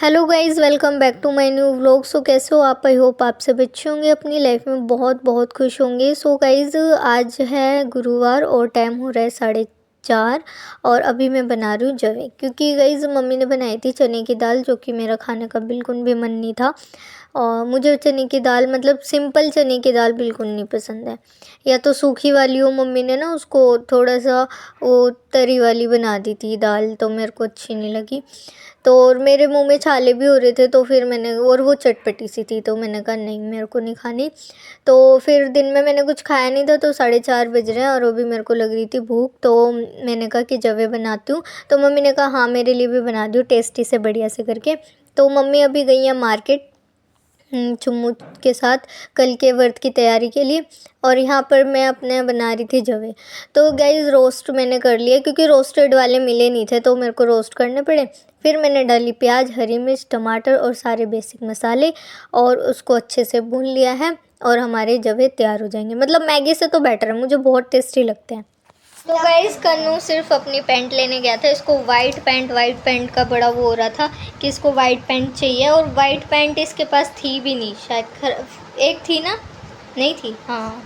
Hello guys, welcome back to my new vlog. So कैसे हो आप? आई होप आप सब अच्छे होंगे, अपनी लाइफ में बहुत बहुत खुश होंगे। सो गाइज़, आज है गुरुवार और टाइम हो रहा है 4:30 और अभी मैं बना रही हूँ जवे, क्योंकि गाइज़ मम्मी ने बनाई थी चने की दाल, जो कि मेरा खाने का बिल्कुल भी मन नहीं था। और मुझे चने की दाल मतलब सिंपल चने की दाल बिल्कुल नहीं पसंद है। या तो सूखी वाली हो, मम्मी ने ना उसको थोड़ा सा वो तरी वाली बना दी थी दाल, तो मेरे को अच्छी नहीं लगी। तो और मेरे मुंह में छाले भी हो रहे थे, तो फिर मैंने, और वो चटपटी सी थी, तो मैंने कहा नहीं, मेरे को नहीं खानी। तो फिर दिन में मैंने कुछ खाया नहीं था, तो 4:30 बज रहे हैं और अभी मेरे को लग रही थी भूख, तो मैंने कहा कि जवे बनाती हूँ। तो मम्मी ने कहा हाँ मेरे लिए भी बना दूँ टेस्टी से बढ़िया से करके। तो मम्मी अभी गई हैं मार्केट चुम्मू के साथ कल के व्रत की तैयारी के लिए, और यहाँ पर मैं अपने बना रही थी जवे। तो गाइज़ रोस्ट मैंने कर लिया, क्योंकि रोस्टेड वाले मिले नहीं थे, तो मेरे को रोस्ट करने पड़े। फिर मैंने डाली प्याज, हरी मिर्च, टमाटर और सारे बेसिक मसाले, और उसको अच्छे से भून लिया है, और हमारे जवे तैयार हो जाएंगे। मतलब मैगी से तो बेटर है, मुझे बहुत टेस्टी लगते हैं। तो गाइस कन्नू सिर्फ अपनी पैंट लेने गया था। इसको वाइट पैंट का बड़ा वो हो रहा था कि इसको वाइट पैंट चाहिए, और वाइट पैंट इसके पास थी भी नहीं, शायद एक थी ना, नहीं थी, हाँ।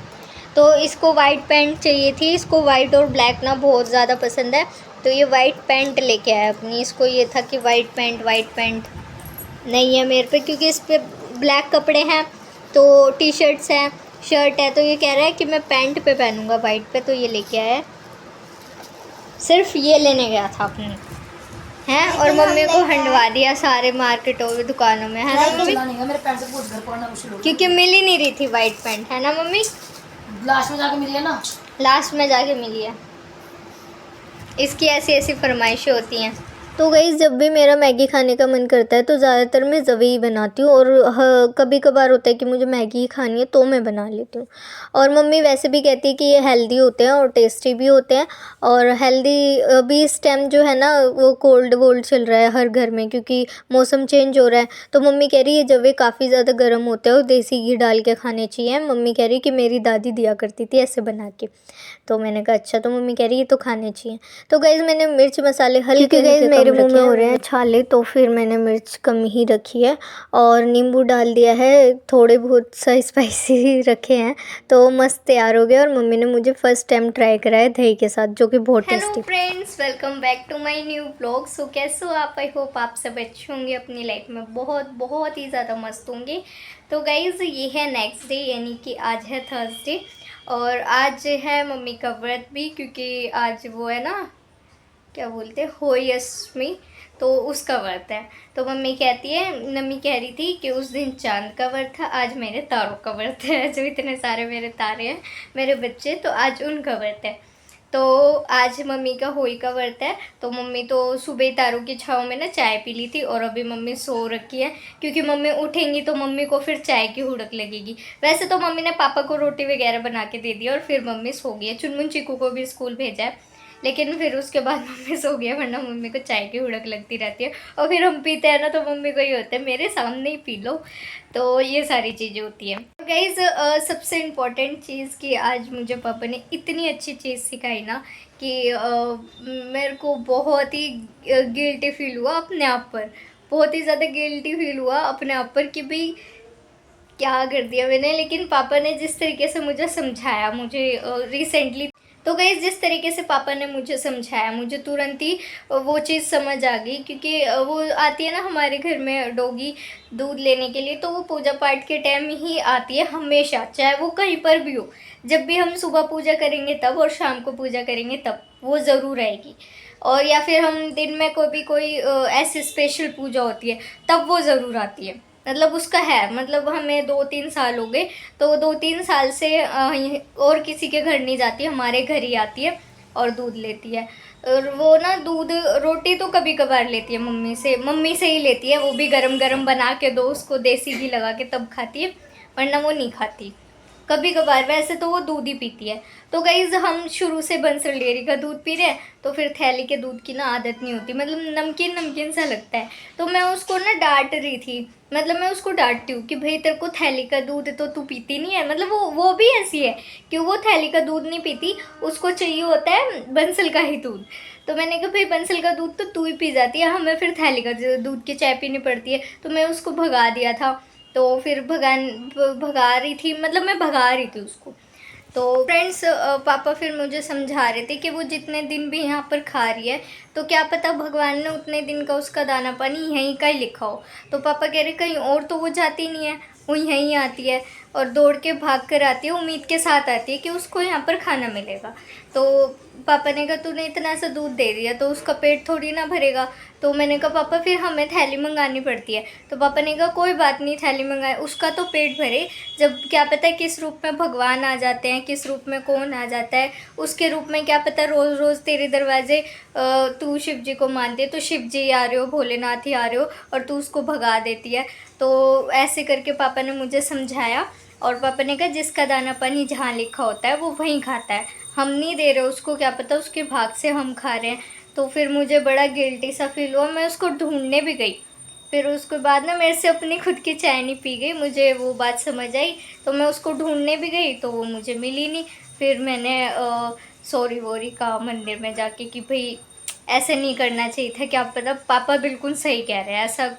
तो इसको वाइट पैंट चाहिए थी। इसको वाइट और ब्लैक ना बहुत ज़्यादा पसंद है, तो ये वाइट पैंट लेके आया अपनी। इसको ये था कि वाइट पैंट नहीं है मेरे पे, क्योंकि इस पर ब्लैक कपड़े हैं, तो टी शर्ट्स हैं, शर्ट है, तो ये कह रहा है कि मैं पैंट पे पहनूंगा वाइट पे, तो ये लेके आया है। सिर्फ ये लेने गया था अपने हैं, और मम्मी को हंडवा दिया सारे मार्केटों में, दुकानों में, है ना मम्मी? क्योंकि मिल ही नहीं रही थी वाइट पैंट, है ना मम्मी? लास्ट में जाके मिली है ना। लास्ट में जाके मिली है। इसकी ऐसी ऐसी फरमाइशें होती हैं। तो गाइस जब भी मेरा मैगी खाने का मन करता है, तो ज़्यादातर मैं जवे ही बनाती हूँ, और कभी कभार होता है कि मुझे मैगी ही खानी है, तो मैं बना लेती हूँ। और मम्मी वैसे भी कहती है कि ये हेल्दी होते हैं और टेस्टी भी होते हैं। और हेल्दी अभी इस टाइम जो है ना, वो कोल्ड वोल्ड चल रहा है हर घर में, क्योंकि मौसम चेंज हो रहा है। तो मम्मी कह रही है जवे काफ़ी ज़्यादा गर्म होते हैं और देसी घी डाल के खाने चाहिए। मम्मी कह रही है कि मेरी दादी दिया करती थी ऐसे बना के। तो मैंने कहा अच्छा, तो मम्मी कह रही है तो खाने चाहिए। तो गाइज़ मैंने मिर्च मसाले हल्के गाइज़ मेरे मुंह में हो रहे हैं छाले, तो फिर मैंने मिर्च कम ही रखी है, और नींबू डाल दिया है, थोड़े बहुत सा स्पाइसी रखे हैं, तो मस्त तैयार हो गया। और मम्मी ने मुझे फर्स्ट टाइम ट्राई कराया दही के साथ, जो कि बहुत tasty. Hello friends, welcome back to my new blog. So कैसे हो आप? आई होप आप सब अच्छे होंगे, अपनी लाइफ में बहुत बहुत ही ज़्यादा मस्त होंगे। तो गाइज़ ये है नेक्स्ट डे, यानी कि आज है थर्सडे, और आज है मम्मी का व्रत भी, क्योंकि आज वो है ना, क्या बोलते हैं, होली अष्टमी, तो उसका व्रत है। तो मम्मी कहती है, मम्मी कह रही थी कि उस दिन चांद का व्रत था, आज मेरे तारों का व्रत है। जो इतने सारे मेरे तारे हैं, मेरे बच्चे, तो आज उनका व्रत है। तो आज मम्मी का होली का व्रत है, तो मम्मी तो सुबह तारों की छाँव में ना चाय पी ली थी, और अभी मम्मी सो रखी है, क्योंकि मम्मी उठेंगी तो मम्मी को फिर चाय की हुड़क लगेगी। वैसे तो मम्मी ने पापा को रोटी वगैरह बना के दे दी, और फिर मम्मी सो गई है। चुनमुन चीकू को भी स्कूल भेजा है, लेकिन फिर उसके बाद मम्मी सो गया, वरना मम्मी को चाय की हुड़क लगती रहती है। और फिर हम पीते हैं ना, तो मम्मी को ये होता है मेरे सामने ही पी लो। तो ये सारी चीज़ें होती हैं। गाइज सबसे इम्पॉर्टेंट चीज़ कि आज मुझे पापा ने इतनी अच्छी चीज़ सिखाई ना, कि मेरे को बहुत ही गिल्टी फील हुआ अपने आप पर, बहुत ही ज़्यादा गिल्टी फील हुआ अपने आप पर कि भाई क्या कर दिया मैंने। लेकिन पापा ने जिस तरीके से मुझे समझाया, मुझे रिसेंटली, तो गाइस जिस तरीके से पापा ने मुझे समझाया, मुझे तुरंत ही वो चीज़ समझ आ गई। क्योंकि वो आती है ना हमारे घर में डॉगी दूध लेने के लिए, तो वो पूजा पाठ के टाइम ही आती है हमेशा, चाहे वो कहीं पर भी हो। जब भी हम सुबह पूजा करेंगे तब, और शाम को पूजा करेंगे तब, वो ज़रूर आएगी। और या फिर हम दिन में कोई ऐसी स्पेशल पूजा होती है, तब वो ज़रूर आती है। मतलब उसका है, मतलब हमें 2-3 साल हो गए, तो 2-3 साल से और किसी के घर नहीं जाती, हमारे घर ही आती है और दूध लेती है। और वो ना दूध, रोटी तो कभी कभार लेती है मम्मी से ही लेती है, वो भी गरम गरम बना के दो उसको, देसी घी लगा के, तब खाती है, वरना वो नहीं खाती। कभी कभार, वैसे तो वो दूध ही पीती है। तो गाइस हम शुरू से बंसल डेयरी का दूध पी रहे हैं, तो फिर थैली के दूध की ना आदत नहीं होती, मतलब नमकीन नमकीन सा लगता है। तो मैं उसको ना डांट रही थी, मतलब मैं उसको डांटती हूँ कि भाई तेरे को थैली का दूध तो तू पीती नहीं है। मतलब वो भी ऐसी है कि वो थैली का दूध नहीं पीती, उसको चाहिए होता है बंसल का ही दूध। तो मैंने कहा भाई बंसल का दूध तो तू ही पी जाती है, हमें फिर थैली का दूध की चाय पीनी पड़ती है। तो मैं उसको भगा दिया था, तो फिर भगा रही थी, मतलब मैं भगा रही थी उसको। तो फ्रेंड्स पापा फिर मुझे समझा रहे थे कि वो जितने दिन भी यहाँ पर खा रही है, तो क्या पता भगवान ने उतने दिन का उसका दाना पानी यहीं का ही लिखा हो। तो पापा कह रहे कहीं और तो वो जाती नहीं है, वो यहीं आती है और दौड़ के भाग कर आती है, उम्मीद के साथ आती है कि उसको यहाँ पर खाना मिलेगा। तो पापा ने कहा तूने इतना सा दूध दे दिया तो उसका पेट थोड़ी ना भरेगा। तो मैंने कहा पापा फिर हमें थैली मंगानी पड़ती है। तो पापा ने कहा कोई बात नहीं, थैली मंगाए, उसका तो पेट भरे, जब क्या पता है किस रूप में भगवान आ जाते हैं, किस रूप में कौन आ जाता है, उसके रूप में क्या पता रोज़ रोज़ तेरे दरवाजे तू शिव जी को मानती है तो शिव जी आ रहे हो, भोलेनाथ ही आ रहे हो और तू उसको भगा देती है। तो ऐसे करके पापा ने मुझे समझाया और पापा ने कहा जिसका दाना पानी जहाँ लिखा होता है वो वहीं खाता है, हम नहीं दे रहे उसको, क्या पता उसके भाग से हम खा रहे हैं। तो फिर मुझे बड़ा गिल्टी सा फील हुआ, मैं उसको ढूंढने भी गई। फिर उसके बाद ना मेरे से अपनी खुद की चाय नहीं पी गई, मुझे वो बात समझ आई। तो मैं उसको ढूंढने भी गई तो वो मुझे मिली नहीं। फिर मैंने सॉरी वोरी कहा मंदिर में जाके कि भाई ऐसे नहीं करना चाहिए था, क्या पता पापा बिल्कुल सही कह रहे हैं, ऐसा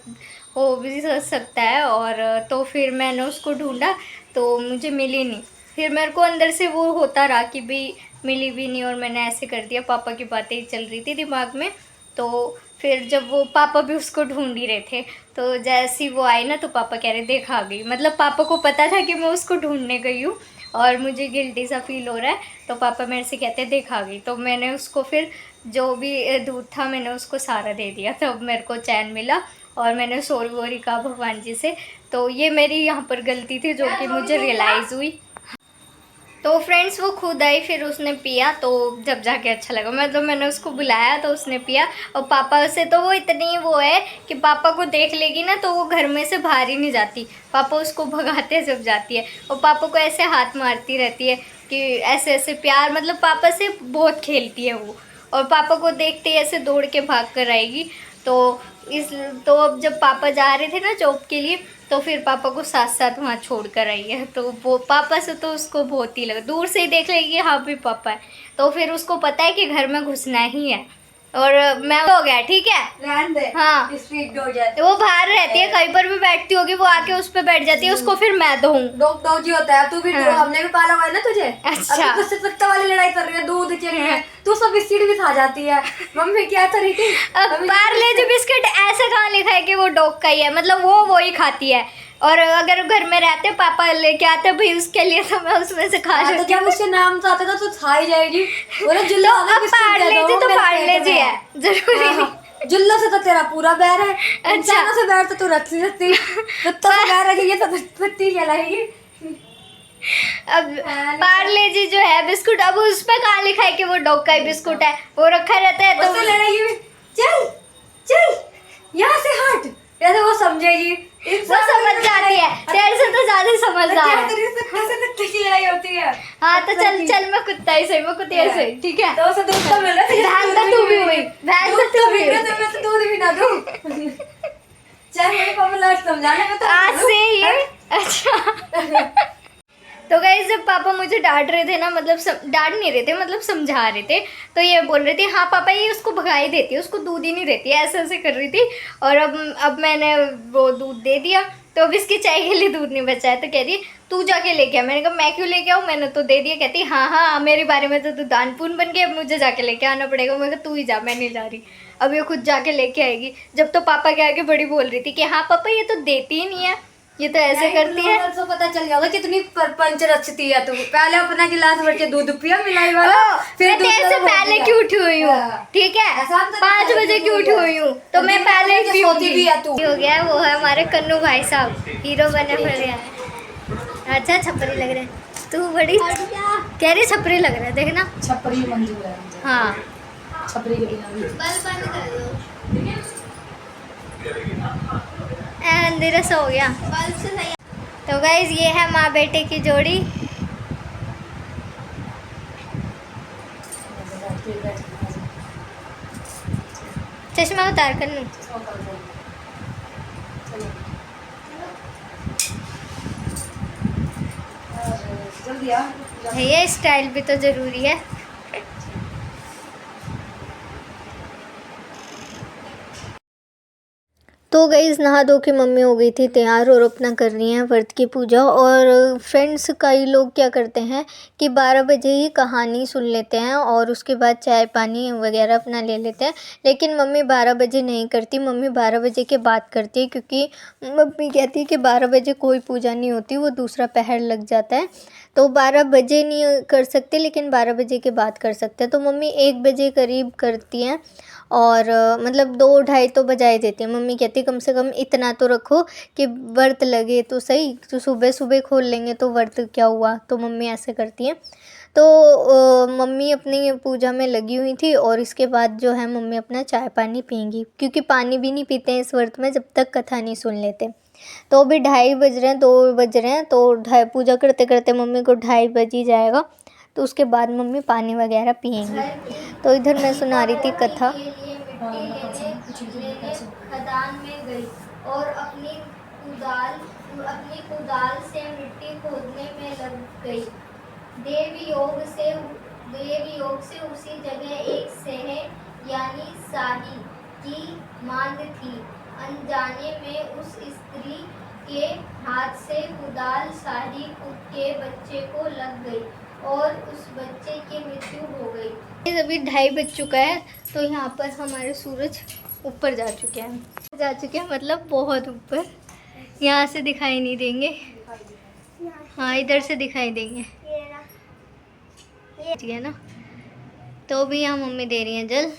हो भी सकता है। और तो फिर मैंने उसको ढूंढा तो मुझे मिली नहीं। फिर मेरे को अंदर से वो होता रहा कि भाई मिली भी नहीं और मैंने ऐसे कर दिया, पापा की बातें ही चल रही थी दिमाग में। तो फिर जब वो पापा भी उसको ढूंढ ही रहे थे, तो जैसे ही वो आई ना तो पापा कह रहे देख आ गई, मतलब पापा को पता था कि मैं उसको ढूंढने गई हूँ और मुझे गिल्टी सा फील हो रहा है। तो पापा मेरे से कहते देख आ गई। तो मैंने उसको फिर जो भी दूध था मैंने उसको सारा दे दिया, तब मेरे को चैन मिला और मैंने सॉरी वोरी कहा भगवान जी से। तो ये मेरी यहाँ पर गलती थी जो कि मुझे रियलाइज़ हुई। तो फ्रेंड्स वो खुद आई, फिर उसने पिया तो जब जाके अच्छा लगा, मतलब मैंने उसको बुलाया तो उसने पिया। और पापा से तो वो इतनी वो है कि पापा को देख लेगी ना तो वो घर में से बाहर ही नहीं जाती, पापा उसको भगाते जब जाती है और पापा को ऐसे हाथ मारती रहती है कि ऐसे ऐसे प्यार, मतलब पापा से बहुत खेलती है वो। और पापा को देखते ही ऐसे दौड़ के भाग कर आएगी। तो अब जब पापा जा रहे थे ना जॉब के लिए तो फिर पापा को साथ साथ वहाँ छोड़ कर आई है। तो वो पापा से तो उसको बहुत ही लगा, दूर से ही देख लेगी हाँ भी पापा है, तो फिर उसको पता है कि घर में घुसना ही है। और मैं हो गया ठीक है रहने दे। हाँ स्पीड हो जाए तो वो बाहर रहती है, कहीं पर भी बैठती होगी वो आके उस पर बैठ जाती है, उसको फिर मैं दूँ। डॉग डॉग जी होता है, तू भी हाँ। हमने भी पाला हुआ है ना तुझे। अच्छा। अब तुझसे सत्ता वाली लड़ाई कर रही है, दूध के लिए तू सब बिस्किट भी खा जाती है। मम्मी क्या करी थी अब पार्ले जी बिस्किट ऐसे कहाँ लिखा है कि वो डॉग का ही है, मतलब वो ही खाती है। और अगर घर में रहते पापा लेके आते भाई उसके लिए तो मैं उसमें से खा तो जाती जब उसके नाम से आता था तो खा ही जाएगी। बोले जुल्ला तो हमें अब बिस्किट दे पार्ले दो, जी तो मेरे पार्ले पेट जी में है जरूरी नहीं। हाँ, जुल्ला से तो तेरा पूरा बैर है। इंसानों से बैर तो तू रख नहीं सकती, कुत्तों से बैर है, ये तो कुत्ती कहलाएगी। अब पार्ले जी जो है बिस्कुट, अब उस पे कहाँ लिखा है कि वो डॉग का ही बिस्कुट है, वो रखा रहता है उससे तो लड़ाई भी चल चल यहाँ से हट, ऐसे वो समझेगी। वो समझ जाती है, तेरे से तो ज्यादा समझदार है। कुत्ते की लड़ाई होती है। हाँ तो चल चल मैं कुत्ता ही सही, मैं कुत्ते ही सही, ठीक है। तो उसे दूध तो मिल रहा है, भैंस तो तू भी हुई, भैंस तो तू भी हुई। तो मैं तो दूध भी ना दूं। चाहे मेरे पापा लास्ट समझाने में तो आज से ये अच्छा। तो गाइस जब पापा मुझे डांट रहे थे ना, मतलब डांट नहीं रहे थे, मतलब समझा रहे थे, तो ये बोल रहे थे हाँ पापा ये उसको भगा ही देती है, उसको दूध ही नहीं देती है, ऐसे ऐसे कर रही थी। और अब मैंने वो दूध दे दिया तो अब इसकी चाय के लिए दूध नहीं बचा है, तो कह रही है तू जाके लेके आ। मैंने कहा मैं क्यों लेके आऊँ, मैंने तो दे दिया। कहती हाँ हाँ मेरे बारे में तो तू दानपून बन गई, अब मुझे जाके लेके आना पड़ेगा। मैं कहा तू ही जा, मैं नहीं जा रही। अब ये खुद जाके लेके आएगी, जब तो पापा के आगे बड़ी बोल रही थी कि हाँ पापा ये तो देती ही नहीं है, ये तो ऐसे करती है। तो पता चल जाएगा कितनी पंच रचती है तू। पहले अपना गिलास भर के दूध पिया मिलाई वाला, मैं तेरे से पहले क्यों उठी हुई हूँ, ठीक है 5 बजे क्यों उठी हुई हूँ, तो मैं पहले ही पीऊंगी। भी है तू। हो गया वो है हमारे कन्नू भाई साहब, हीरो बने फिर रहे हैं। अच्छा छपरी लग रहे हैं, तू बड़ी कह रही छपरी लग रहा है, देखना छपरी मंजूर है। हाँ छपरी के बिना भी बंद कर दो, अंधेरा सा हो गया। तो गाइज ये है माँ बेटे की जोड़ी, चश्मा उतार कर लूँ। जल्दी आ। भैया स्टाइल भी तो ज़रूरी है। तो गाइस नहा धो के मम्मी हो गई थी तैयार और अपना कर रही हैं व्रत की पूजा। और फ्रेंड्स कई लोग क्या करते हैं कि 12 बजे ही कहानी सुन लेते हैं और उसके बाद चाय पानी वगैरह अपना ले लेते हैं। लेकिन मम्मी 12 बजे नहीं करती, मम्मी 12 बजे के बाद करती है, क्योंकि मम्मी कहती है कि 12 बजे कोई पूजा नहीं होती, वो दूसरा पहर लग जाता है। तो 12 बजे नहीं कर सकते, लेकिन 12 बजे के बाद कर सकते हैं। तो मम्मी 1 बजे करीब करती हैं और मतलब 2-2:30 तो बजा ही देती है। मम्मी कहती कम से कम इतना तो रखो कि व्रत लगे तो सही, तो सुबह सुबह खोल लेंगे तो व्रत क्या हुआ। तो मम्मी ऐसे करती हैं। तो मम्मी अपनी पूजा में लगी हुई थी और इसके बाद जो है मम्मी अपना चाय पानी पिएंगी, क्योंकि पानी भी नहीं पीते हैं इस व्रत में जब तक कथा नहीं सुन लेते। तो अभी 2:30 बज रहे हैं, 2 बज रहे हैं, तो पूजा करते करते मम्मी को 2:30 बज ही जाएगा। तो उसके बाद मम्मी पानी वगैरह पिएंगी। तो इधर मैं सुना रही थी कथा। खदान में गई और अपनी कुदाल से मिट्टी खोदने में लग गई। देव योग से उसी जगह एक सेह यानी साही की मांद थी। अनजाने में उस स्त्री के हाथ से कुदाल साही के बच्चे को लग गई और उस बच्चे की मृत्यु हो गई। अभी 2:30 बज चुका है, तो यहाँ पर हमारे सूरज ऊपर जा चुके हैं मतलब बहुत ऊपर। यहाँ से दिखाई नहीं देंगे, हाँ इधर से दिखाई देंगे, ठीक है ना। तो भी यहाँ मम्मी दे रही हैं जल।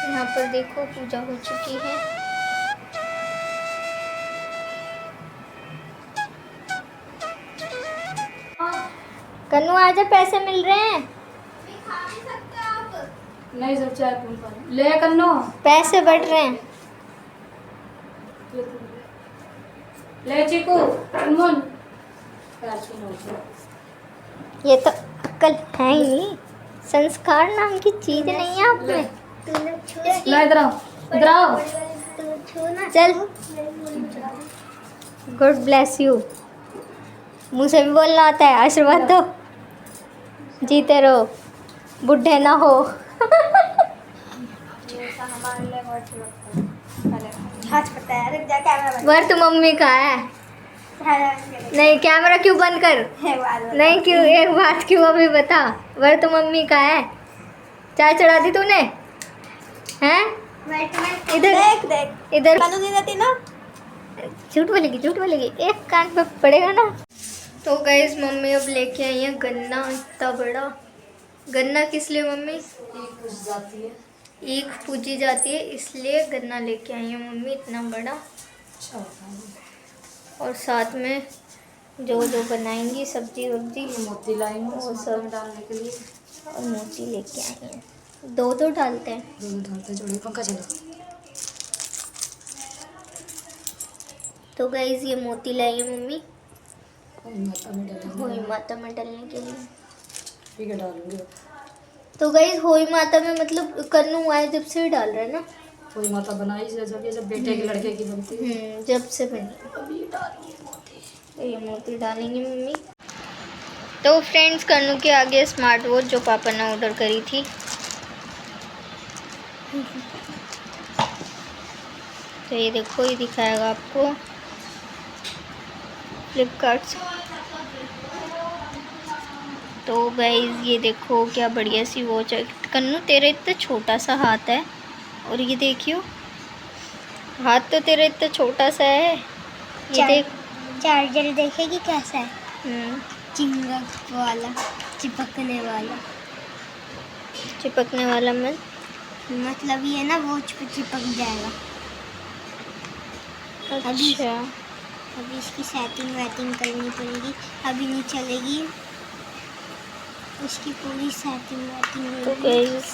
यहाँ पर देखो पूजा हो चुकी है। कन्नू आजा, पैसे मिल रहे हैं। नहीं सब चाय ले कन्नो, पैसे बढ़ रहे हैं। ले चीकू अनमोल। ये तो अक्ल है ही नहीं, संस्कार नाम की चीज नहीं है आप में। ला इधर आओ, इधर आओ। चल, गुड ब्लेस यू। मुँह से भी बोलना आता है, आशीर्वाद दो, जीते रहो, बुढ़े ना हो। वर्त मम्मी का है। नहीं, कैमरा क्यों बंद कर, नहीं क्यों, एक बात क्यों अभी बता। वर्त मम्मी का है। चाय चढ़ा दी तूने हैं? इधर इधर ना, झूठ बोलेगी, एक कान पे पड़ेगा ना। तो गाइस मम्मी अब लेके आई है गन्ना, इतना बड़ा गन्ना। किस लिए मम्मी? ईख पूजी जाती है, इसलिए गन्ना लेके आई है मम्मी इतना बड़ा। और साथ में जो बनाएंगी सब्जी वब्जी, मोती लाएंगे वो सब डालने के लिए। और मोती लेके आई हैं, 2 डालते हैं। जोड़ी पंखा चला। तो गाइस ये मोती लाई है मम्मी होई माता में डालने के लिए। ठीक है, डालूंगी। तो गाइस होई माता में मतलब कन्नू आए जब से डाल रहे हैं ना। होई माता बनाई जब बेटे के लड़के की बनती है, जब से बनी। अभी डालेंगे मोती। तो ये मोती डालेंगे मम्मी। तो फ्रेंड्स कन्नू के आगे स्मार्ट वॉच जो पापा ने ऑर्डर करी थी, तो ये देखो, ये दिखाएगा आपको फ्लिपकार्ट से। तो गाइस ये देखो क्या बढ़िया सी वॉच है। कन्नू तेरा इतना छोटा सा हाथ है, और ये देखियो हाथ तो तेरा इतना छोटा सा है। ये देख, चार्जर देखेगी कैसा है, चिंगक वाला, चिपकने वाला मतलब ये ना वॉच पे चिपक जाएगा। अच्छा, अभी इसकी सेटिंग करनी पड़ेगी, अभी नहीं चलेगी, इसकी पूरी सेटिंग तो गाइस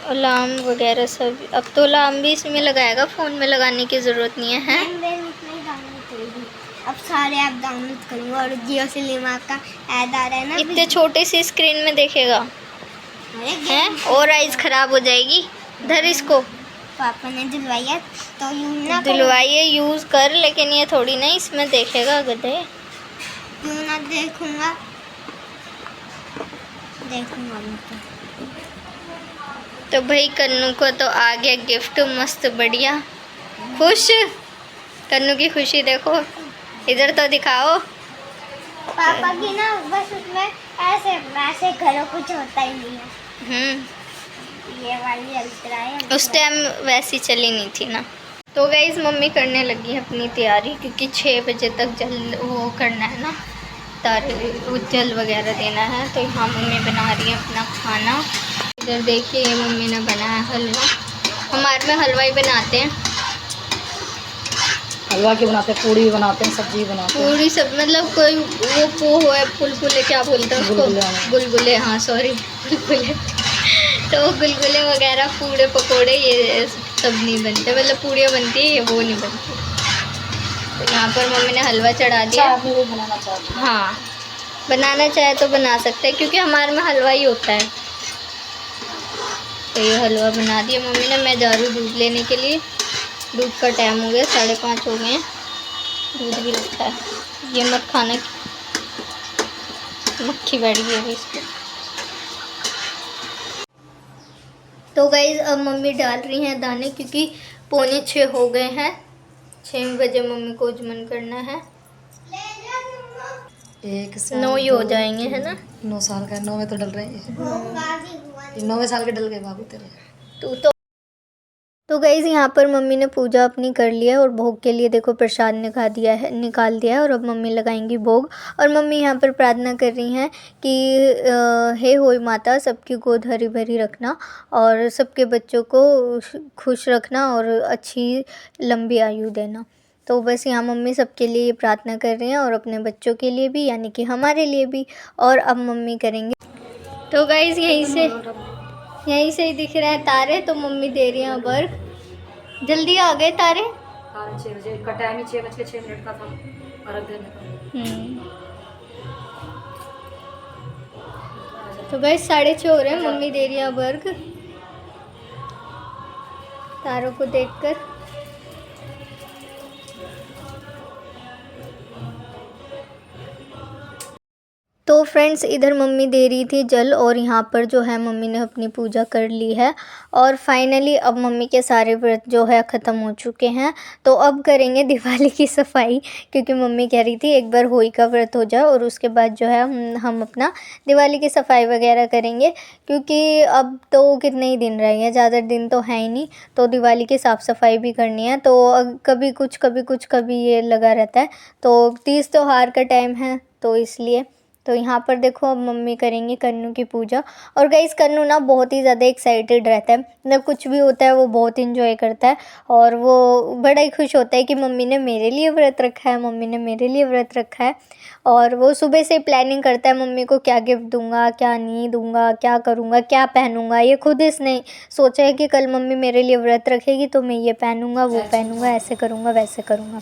अलार्म वगैरह सब। अब तो अलार्म भी इसमें लगाएगा, फ़ोन में लगाने की ज़रूरत नहीं है, हैं? इसमें डाउनलोड करेगी। अब सारे ऐप डाउनलोड करूँगा और जियो सिनेमा का ऐड आ रहा है ना इतने छोटे सी स्क्रीन में देखेगा, अरे हैं? और आइज़ ख़राब हो जाएगी। धर इसको। पापा ने दिलवाई है तो यूज ना करो। दिलवाइए, यूज़ कर, लेकिन ये थोड़ी ना इसमें देखेगा गधे। क्यों ना देखूंगा मैं तो भाई कन्नू को तो आ गया गिफ्ट, मस्त बढ़िया। खुश? कन्नू की खुशी देखो, इधर तो दिखाओ। पापा की ना बस उसमें ऐसे वैसे करो, कुछ होता ही नहीं है। ये वाली अल्ट्रा है। उस टाइम वैसी चली नहीं थी ना। तो गाइस मम्मी करने लगी है अपनी तैयारी, क्योंकि 6 बजे तक जल वो करना है ना, जल वगैरह देना है। तो यहाँ मम्मी बना रही है अपना खाना। इधर देखिए ये मम्मी ने बनाया हलवा। हमारे में हलवा ही बनाते हैं। हलवा की बनाते हैं, पूड़ी भी बनाते हैं, सब्जी भी बनाते हैं। पूरी सब मतलब कोई वो पोह है, फुलफुले क्या बोलते हैं उसको, गुलगुले, हाँ सॉरी गुलगुले। तो गुलगुले वगैरह, पूड़े पकोड़े ये सब नहीं बनते, मतलब पूड़ियाँ बनती है, ये वो नहीं बनती। तो यहाँ पर मम्मी ने हलवा चढ़ा दिया। वो बनाना चाहते हैं। हाँ, बनाना चाहे तो बना सकते हैं, क्योंकि हमारे में हलवा ही होता है। तो ये हलवा बना दिया मम्मी ने। मैं जा रही हूँ दूध लेने के लिए। दूध का टाइम हो गया, 5:30 हो गए हैं। दूध भी रखा है। ये मत खाना, मक्खी बैठ गई है इस पर। तो गाइज अब मम्मी डाल रही हैं दाने, क्योंकि 5:45 हो गए हैं। 6 बजे मम्मी को उजमन करना है। 9 ही हो जाएंगे, है ना? 9 साल का, 9 में तो डल रहे हैं। 9 साल के डल गए बाबू तेरे। तो गाइज़ यहाँ पर मम्मी ने पूजा अपनी कर लिया है, और भोग के लिए देखो प्रसाद निकाल दिया है। और अब मम्मी लगाएंगी भोग। और मम्मी यहाँ पर प्रार्थना कर रही हैं कि हे होई माता, सबकी गोद हरी भरी रखना, और सबके बच्चों को खुश रखना, और अच्छी लंबी आयु देना। तो बस यहाँ मम्मी सबके लिए ये प्रार्थना कर रही हैं, और अपने बच्चों के लिए भी, यानी कि हमारे लिए भी। और अब मम्मी करेंगे। तो गाइज़ यहीं से ही दिख रहा है तारे, तो मम्मी दे रही हैं अब अर्घ। जल्दी आ गए तारे। 6 बजे का टाइम ही 6:06 का था अर्घ देने का। तो गाइस 6:30 हो रहे हैं, मम्मी दे रही है अब अर्घ तारों को देखकर। तो फ्रेंड्स इधर मम्मी दे रही थी जल, और यहाँ पर जो है मम्मी ने अपनी पूजा कर ली है। और फाइनली अब मम्मी के सारे व्रत जो है ख़त्म हो चुके हैं। तो अब करेंगे दिवाली की सफाई, क्योंकि मम्मी कह रही थी एक बार होली का व्रत हो जाए, और उसके बाद जो है हम अपना दिवाली की सफाई वगैरह करेंगे। क्योंकि अब तो कितने ही दिन रह गए, ज़्यादा दिन तो है ही नहीं। तो दिवाली की साफ़ सफाई भी करनी है, तो कभी कुछ कभी ये लगा रहता है। तो तीज त्योहार का टाइम है, तो इसलिए। तो यहाँ पर देखो अब मम्मी करेंगी कन्नू की पूजा। और गाइस कन्नू ना बहुत ही ज़्यादा एक्साइटेड रहता है, मतलब कुछ भी होता है वो बहुत इंजॉय करता है। और वो बड़ा ही खुश होता है कि मम्मी ने मेरे लिए व्रत रखा है, मम्मी ने मेरे लिए व्रत रखा है। और वो सुबह से प्लानिंग करता है मम्मी को क्या गिफ्ट दूंगा, क्या नहीं दूंगा, क्या करूँगा, क्या पहनूंगा। ये खुद इसने सोचा है कि कल मम्मी मेरे लिए व्रत रखेगी तो मैं ये पहनूंगा, वो पहनूंगा, ऐसे करूँगा, वैसे करूँगा।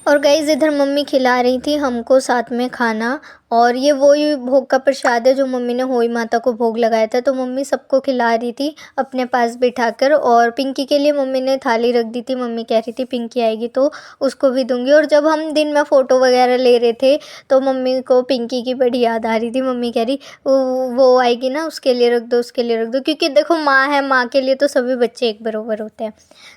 और गाइज़ इधर मम्मी खिला रही थी हमको साथ में खाना। और ये वही भोग का प्रसाद है जो मम्मी ने होई माता को भोग लगाया था। तो मम्मी सबको खिला रही थी अपने पास बिठाकर। और पिंकी के लिए मम्मी ने थाली रख दी थी। मम्मी कह रही थी पिंकी आएगी तो उसको भी दूंगी। और जब हम दिन में फ़ोटो वगैरह ले रहे थे तो मम्मी को पिंकी की बड़ी याद आ रही थी। मम्मी कह रही वो आएगी ना, उसके लिए रख दो, उसके लिए रख दो। क्योंकि देखो माँ है, माँ के लिए तो सभी बच्चे एक बराबर होते हैं।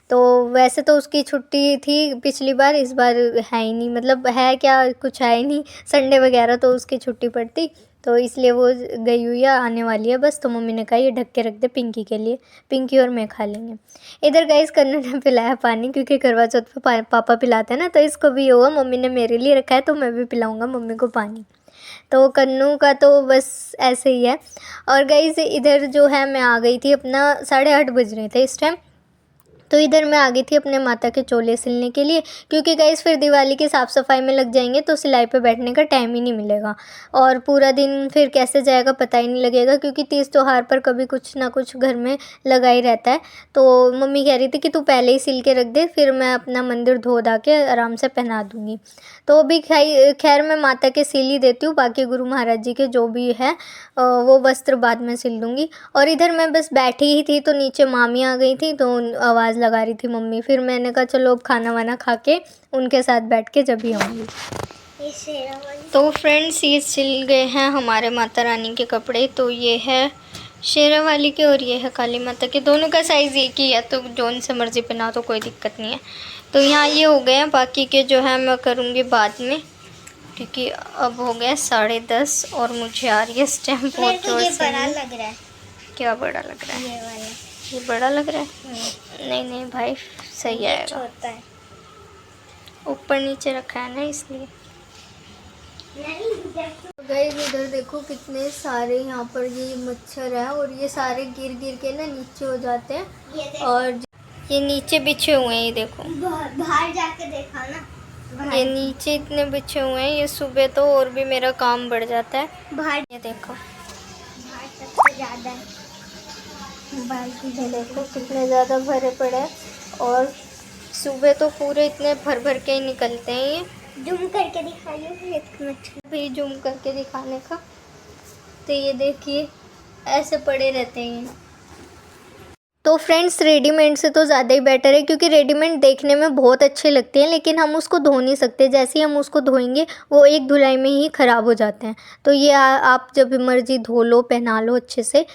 तो वैसे तो उसकी छुट्टी थी पिछली बार, इस बार है ही नहीं, मतलब है क्या, कुछ है ही नहीं। संडे वगैरह तो उसकी छुट्टी पड़ती, तो इसलिए वो गई हुई है, आने वाली है बस। तो मम्मी ने कहा ये ढक के रख दे पिंकी के लिए, पिंकी और मैं खा लेंगे। इधर गाइस कन्नू ने पिलाया पानी, क्योंकि करवा चौथ पे पापा पिलाते हैं ना, तो इसको भी हुआ मम्मी ने मेरे लिए रखा है तो मैं भी पिलाऊंगा मम्मी को पानी। तो कन्नू का तो बस ऐसे ही है। और गाइस इधर जो है मैं आ गई थी अपना 8:30 बज रहे थे इस टाइम, तो इधर मैं आ गई थी अपने माता के चोले सिलने के लिए, क्योंकि गाइस फिर दिवाली की साफ़ सफाई में लग जाएंगे तो सिलाई पे बैठने का टाइम ही नहीं मिलेगा और पूरा दिन फिर कैसे जाएगा पता ही नहीं लगेगा, क्योंकि तीज त्योहार पर कभी कुछ ना कुछ घर में लगा ही रहता है। तो मम्मी कह रही थी कि तू पहले ही सिल के रख दे, फिर मैं अपना मंदिर धो धा के आराम से पहना दूँगी। तो अभी खैर मैं माता के सिल ही देती हूँ, बाकी गुरु महाराज जी के जो भी है वो वस्त्र बाद में सिल दूँगी। और इधर मैं बस बैठी ही थी तो नीचे मामी आ गई थी, तो आवाज़ लगा रही थी मम्मी, फिर मैंने कहा चलो अब खाना वाना खा के उनके साथ बैठ के जब ही आऊँगी। ये शेरावाली तो फ्रेंड्स ये सिल गए हैं हमारे माता रानी के कपड़े, तो ये है शेरावाली के और ये है काली माता के, दोनों का साइज़ एक ही है, तो जोन से मर्ज़ी पहना तो कोई दिक्कत नहीं है। तो यहाँ ये हो गए हैं, बाकी के जो है मैं करूँगी बाद में, क्योंकि अब हो गया 10:30 और मुझे आ रही है स्टैम्प मेरे बहुत को जोर ये से। बड़ा लग रहा है, क्या बड़ा लग रहा है? ये वाला ये बड़ा लग रहा है? नहीं नहीं भाई सही आएगा, छोटा है। ऊपर नीचे रखा है ना इसलिए। गाइस इधर देखो कितने सारे यहाँ पर ये मच्छर है और ये सारे गिर गिर के ना नीचे हो जाते हैं, ये देखो, और ये नीचे बिछे हुए हैं, ये देखो बाहर जाके देखा ना, ये नीचे इतने बिछे हुए हैं, ये सुबह तो और भी मेरा काम बढ़ जाता है। बाहर ये देखो बाहर सबसे ज़्यादा है, ये देखो कितने ज़्यादा भरे पड़े हैं, और सुबह तो पूरे इतने भर भर के ही निकलते हैं। ये जूम करके दिखाइए मच्छर। भी जूम करके दिखाने का, तो ये देखिए ऐसे पड़े रहते हैं। तो फ्रेंड्स रेडीमेड से तो ज़्यादा ही बेटर है, क्योंकि रेडीमेड देखने में बहुत अच्छे लगते हैं लेकिन हम उसको धो नहीं सकते, जैसे ही हम उसको धोएंगे वो एक धुलाई में ही ख़राब हो जाते हैं। तो ये आप जब मर्जी धो लो पहना लो अच्छे से।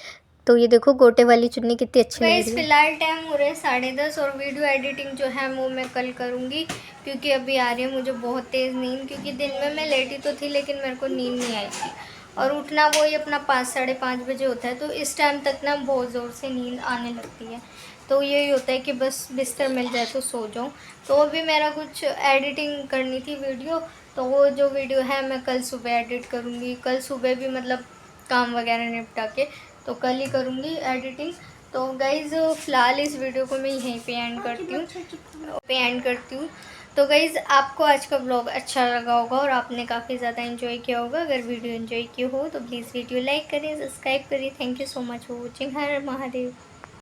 तो ये देखो गोटे वाली चुन्नी कितनी अच्छी लग रही है। फिलहाल टाइम हो रहा है 10:30 और वीडियो एडिटिंग जो है वो मैं कल करूँगी, क्योंकि अभी आ रही है मुझे बहुत तेज़ नींद, क्योंकि दिन में मैं लेटी तो थी लेकिन मेरे को नींद नहीं आई थी, और उठना वही अपना 5 साढ़े 5 बजे होता है, तो इस टाइम तक ना बहुत ज़ोर से नींद आने लगती है। तो यही होता है कि बस बिस्तर मिल जाए तो सो जाऊँ। तो अभी मेरा कुछ एडिटिंग करनी थी वीडियो, तो वो जो वीडियो है मैं कल सुबह एडिट करूँगी, कल सुबह भी मतलब काम वगैरह निपटा के तो कल ही करूँगी एडिटिंग। तो गाइज़ फ़िलहाल इस वीडियो को मैं यहीं पे एंड करती हूँ। तो गाइज़ आपको आज का ब्लॉग अच्छा लगा होगा और आपने काफ़ी ज़्यादा एंजॉय किया होगा। अगर वीडियो एंजॉय किया हो तो प्लीज़ वीडियो लाइक करें, सब्सक्राइब करें। Thank you so much for watching. Her her Mahadev.